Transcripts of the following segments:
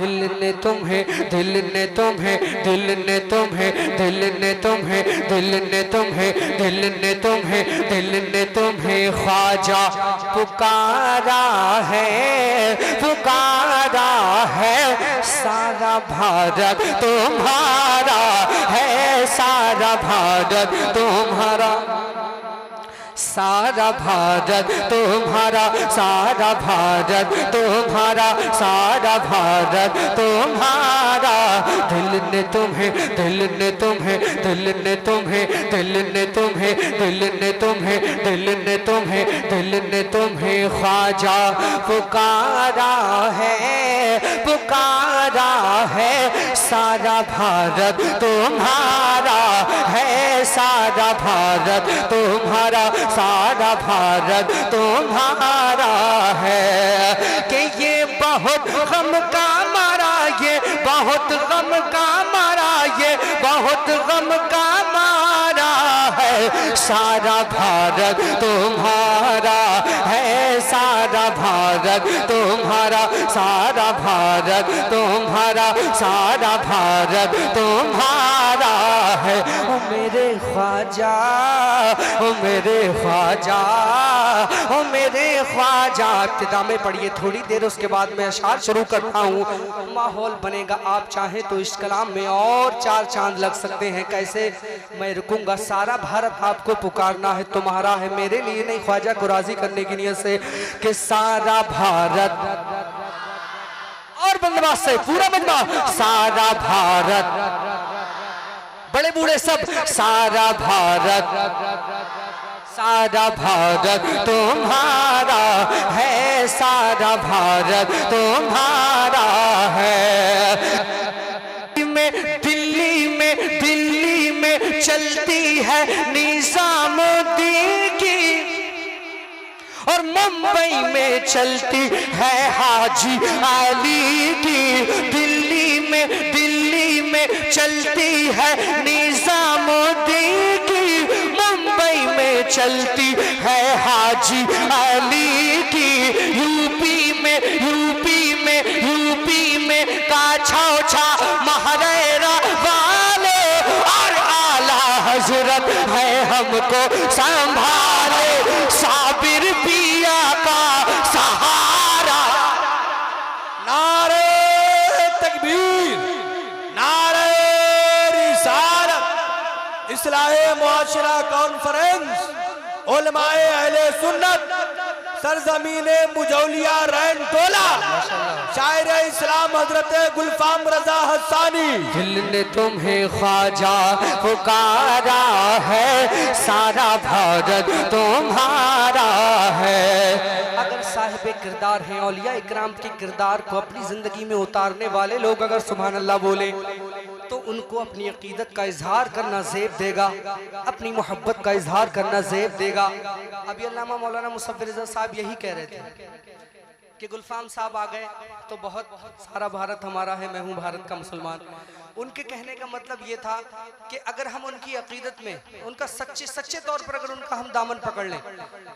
दिल ने तुम्हें, दिल ने तुम्हें, दिल ने तुम्हें, दिल ने तुम्हें, दिल ने तुम्हें, दिल ने तुम्हें, दिल ने तुम्हें ख्वाजा पुकारा है, पुकारा है। सारा भारत तुम्हारा है, सारा भारत तुम्हारा, सारा भारत तुम्हारा, सारा भारत तुम्हारा, सारा भारत तुम्हारा। दिल ने तुम्हें, दिल ने तुम्हें, दिल ने तुम्हें, दिल ने तुम्हें, दिल ने तुम्हें, दिल ने तुम्हें, दिल ने तुम्हें ख्वाजा पुकारा है, पुकारा है। सारा भारत तुम्हारा है, सारा भारत तुम्हारा, सारा भारत तुम्हारा है। कि ये बहुत गम का मारा, ये बहुत गम का मारा, ये बहुत गम का मारा है। सारा भारत तुम्हारा है, सारा भारत तुम्हारा, सारा भारत तुम्हारा, सारा भारत तुम्हारा है। ओ मेरे ख्वाजा, ओ मेरे ख्वाजा, ओ मेरे ख्वाजा। इब्तिदा में पढ़िए थोड़ी देर, उसके बाद मैं अशार शुरू करता हूँ। माहौल बनेगा, आप चाहें तो इस कलाम में और 4 चांद लग सकते हैं। कैसे मैं रुकूंगा। सारा भारत आपको पुकारना है, तुम्हारा है, मेरे लिए नहीं, ख्वाजा को राजी करने की नियत से कि सारा भारत और बंदोबस्त से पूरा मजमा, सारा भारत, बड़े बूढ़े सब, सारा भारत, सारा भारत तुम्हारा है, सारा भारत तुम्हारा है। दिल्ली में चलती है निजामुद्दीन की, और मुंबई में चलती है हाजी अली की। दिल्ली में चलती है निजामुद्दीन की, मुंबई में चलती है हाजी अली की। यूपी में काछौछा महरेरा वाले, और आला हजरत है हमको संभाले। साबिर पिया का सहारा। नारे तकबीर, नारे रिसालत। इस्लाहे मुआशरा कॉन्फ्रेंस, उलमाए अहले सुन्नत, सरजमीने मुजौलिया रैन टोला, शायर इस्लाम हजरत गुलफाम रजा हसानी। दिल ने तुम्हें ख्वाजा पुकारा है, सारा भारत तुम्हारा है। अगर साहिब किरदार हैं, औलिया इकराम के किरदार को अपनी जिंदगी में उतारने वाले लोग अगर सुभान अल्लाह बोले, तो उनको अपनी अकीदत का इजहार करना ज़ेब देगा, अपनी मोहब्बत का इजहार करना ज़ेब देगा। अभी अल्लामा मौलाना मुसव्विर रज़ा साहब यही कह रहे थे कि गुलफाम साहब आ गए तो बहुत सारा भारत हमारा है, मैं हूँ भारत का मुसलमान। उनके कहने का मतलब ये था कि अगर हम उनकी अकीदत में, उनका सच्चे तौर पर अगर उनका हम दामन पकड़ लें,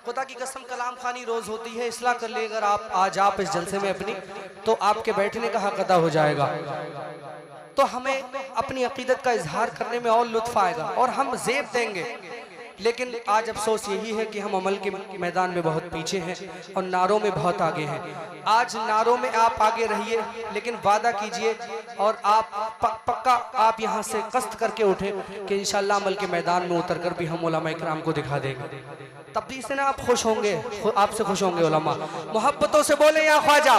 खुदा की कसम कलाम खानी रोज़ होती है, इसलाह कर ले अगर आप आज आप इस जलसे में अपनी, तो आपके बैठने का हक अदा हो जाएगा। तो हमें अपनी अकीदत का इजहार करने में और लुत्फ आएगा और हम ज़ेब देंगे। लेकिन आज अफसोस यही है कि हम अमल के मैदान में बहुत पीछे हैं और नारों में बहुत आगे हैं। आज नारों में आप आगे रहिए, लेकिन वादा कीजिए और आप पक्का आप यहाँ से कस्त करके उठे कि इंशाअल्लाह अमल के मैदान में उतर कर भी हम उलमा इकराम को दिखा देंगे। तब भी से ना आप खुश होंगे, आपसे खुश होंगे उलमा। मोहब्बतों से बोले या ख्वाजा।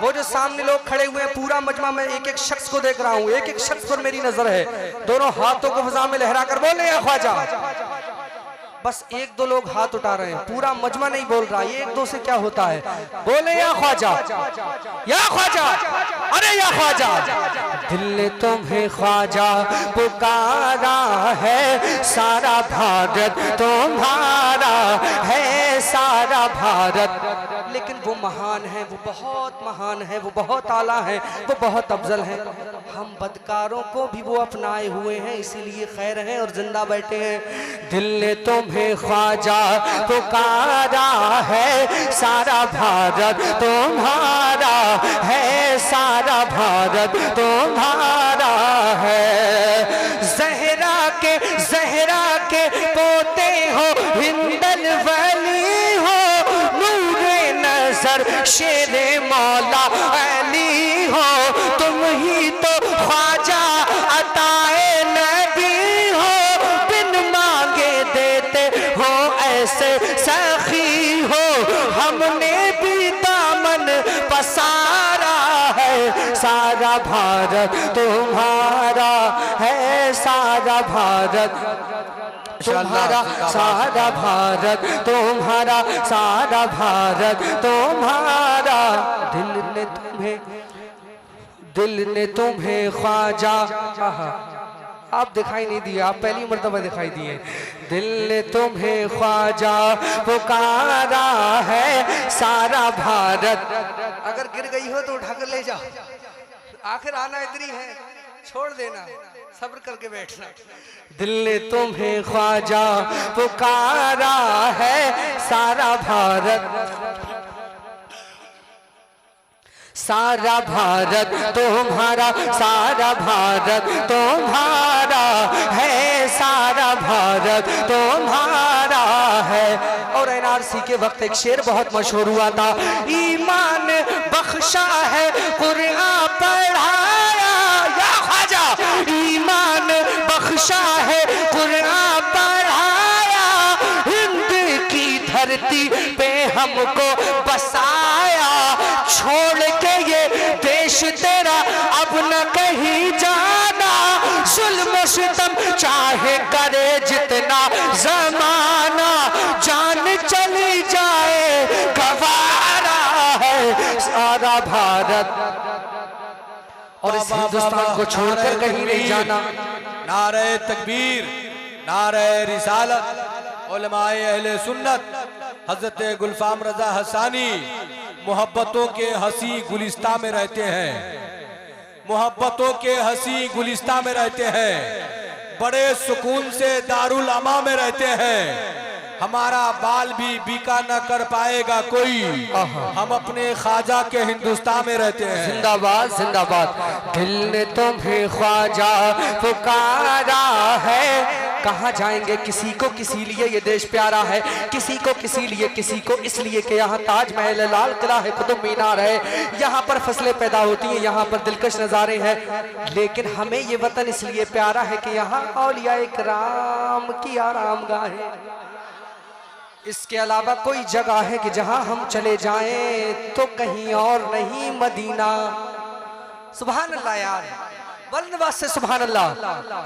वो जो सामने लोग खड़े हुए हैं, पूरा मजमा में एक एक शख्स को देख रहा हूँ, एक एक शख्स पर मेरी नजर है, दोनों हाथों को फिजा में लहरा कर बोले या ख्वाजा। बस 1-2 लोग हाथ उठा रहे हैं, पूरा मजमा नहीं बोल रहा। ये 1-2 से क्या होता है? बोले या ख्वाजा, या ख्वाजा, अरे या ख्वाजा। दिल ने तुम्हें ख्वाजा पुकारा है, सारा भारत तुम्हारा है, सारा भारत। लेकिन वो महान है, वो बहुत महान है, वो बहुत आला है, वो बहुत अफजल है। हम बदकारों को भी वो अपनाए हुए हैं, इसीलिए खैर हैं और जिंदा बैठे हैं। दिल ने तुम्हें ख्वाजा पुकारा है, सारा भारत तुम्हारा है, सारा भारत तुम्हारा है। ज़हरा के पोते हो, हिंदल वली हो, नूरे नजर शेरे मौला अली हो, तुम ही तो ख्वाजा अताए नबी हो, बिन मांगे देते हो ऐसे सखी हो, हमने भी दामन पसारा है, सारा भारत तुम्हारा है, सारा भारत तुम्हारा, सारा भारत तुम्हारा, सारा भारत तुम्हारा। दिल ने तुम्हें ख्वाजा, आप दिखाई नहीं दिए, आप पहली मर्तबा दिखाई दिए। दिल ने तुम्हें ख्वाजा पुकारा है, सारा भारत। अगर गिर गई हो तो उठा कर ले जाओ, आखिर आना इधर ही है, छोड़ देना, सब्र करके बैठना। दिल ने तुम्हें ख्वाजा पुकारा है, सारा भारत, सारा भारत तुम्हारा, सारा भारत तुम्हारा है, सारा भारत तुम्हारा है। और एनआरसी के वक्त एक शेर बहुत मशहूर हुआ था, ईमान बख्शा है कुरान पढ़ाया, या ख्वाजा ईमान बख्शा है कुरान पढ़ाया, हिंद की धरती पे हमको बसाया, छोड़ के ये देश तेरा अब न कहीं जाना, जुल्म सितम चाहे करे जितना जमाना, जान चली जाए गवारा है, सारा भारत और इस हिंदुस्तान को छोड़कर कहीं नहीं जाना। नारे तकबीर, नारे रिसालत, उलमाए अहले सुन्नत हजरत गुलफाम रजा हसानी मोहब्बतों के हंसी गुलिस्ता में रहते हैं, मोहब्बतों के हंसी गुलिस्ता में रहते हैं, बड़े सुकून से दारुल अमा में रहते हैं। हमारा बाल भी बीका न कर पाएगा कोई, हम अपने ख्वाजा के हिंदुस्तान में रहते हैं। जिंदाबाद जिंदाबाद। दिल ने तुम्हें ख्वाजा पुकारा है, कहाँ जाएंगे किसी को किसी लिए ये देश प्यारा है, किसी को किसी लिए, किसी को इसलिए कि यहाँ ताजमहल, लाल किला है, कुतुब मीनार है, यहाँ पर फसलें पैदा होती हैं, यहाँ पर दिलकश नज़ारे हैं, लेकिन हमें ये वतन इसलिए प्यारा है कि यहाँ औलिया किराम की आरामगाह है। इसके अलावा कोई जगह है कि जहां हम चले जाएं तो कहीं और नहीं, मदीना। सुभान अल्लाह यार, बल्लवास से सुभान अल्लाह।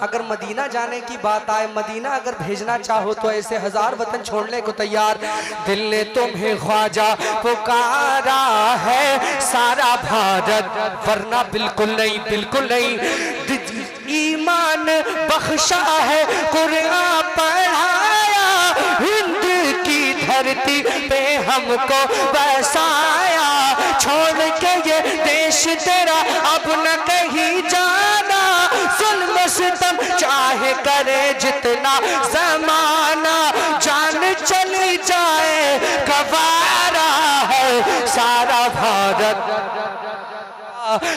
अगर मदीना जाने की बात आए, मदीना अगर भेजना चाहो तो ऐसे हजार वतन छोड़ने को तैयार। दिल ने तुम्हें ख्वाजा पुकारा है, सारा भारत, वरना बिल्कुल नहीं, बिल्कुल नहीं। ईमान बख्शा है कुरान पढ़ाया, हिंद की धरती पे हमको बसाया, छोड़ के ये देश तेरा अब न कहीं जाना, जुल्म सितम चाहे करे जितना जमाना, जान चली जाए गवारा है, सारा भारत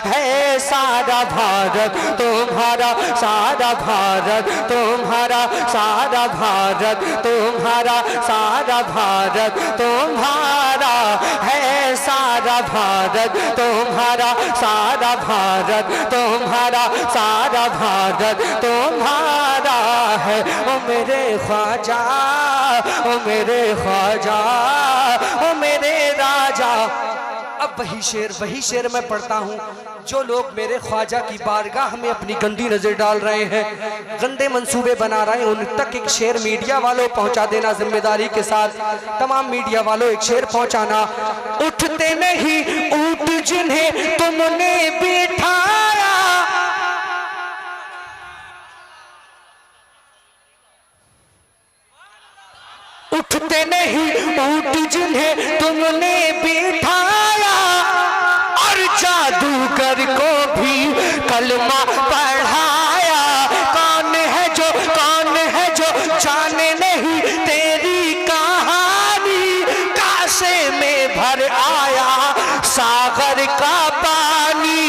है, सारा भारत तुम्हारा, सारा भारत तुम्हारा, सारा भारत तुम्हारा, सारा भारत तुम्हारा है, सारा भारत तुम्हारा, सारा भारत तुम्हारा, सारा भारत तुम्हारा है। ओ मेरे ख्वाजा, ओ मेरे ख्वाजा, ओ मेरे राजा। अब वही शेर मैं पढ़ता हूँ। जो लोग मेरे ख्वाजा की बारगाह में अपनी गंदी नजर डाल रहे हैं, गंदे मंसूबे बना रहे हैं, उन तक एक शेर मीडिया वालों पहुंचा देना जिम्मेदारी के साथ। तमाम मीडिया वालों एक शेर पहुंचाना। उठते नहीं ऊंट जिन्हें तुमने बिठाया, उठते नहीं ऊंट जिन्हें तुमने बिठाया, और जादूगर को भी कलमा पढ़ाया। कौन है जो जाने नहीं तेरी कहानी, कासे में भर आया सागर का पानी।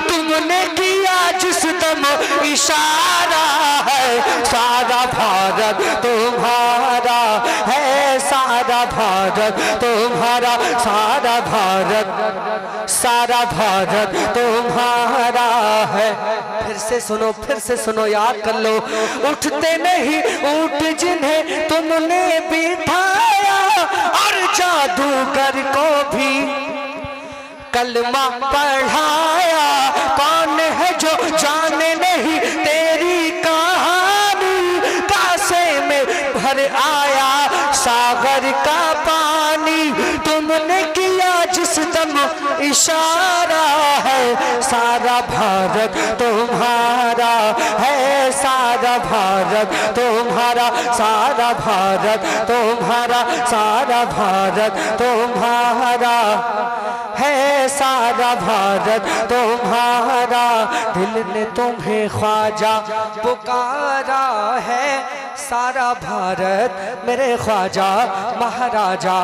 तुमने किया जिस दम इशारा है, सारा भारत तुम्हारा है, सारा भारत तुम्हारा, सारा भारत तुम्हारा है। फिर से सुनो याद कर लो। उठते नहीं ऊंट जिन्हें तुमने बिठाया, और जादूगर को भी कलमा पढ़ाया। कौन है जो जाने नहीं तेरी कहानी, कासे में भर आया सागर का पानी। तुमने किया जिस दम इशारा है, सारा भारत तुम्हारा है, सारा भारत तुम्हारा, सारा भारत तुम्हारा, सारा भारत तुम्हारा है, सारा भारत तुम्हारा। दिल ने तुम्हें ख्वाजा पुकारा है, सारा भारत मेरे ख्वाजा महाराजा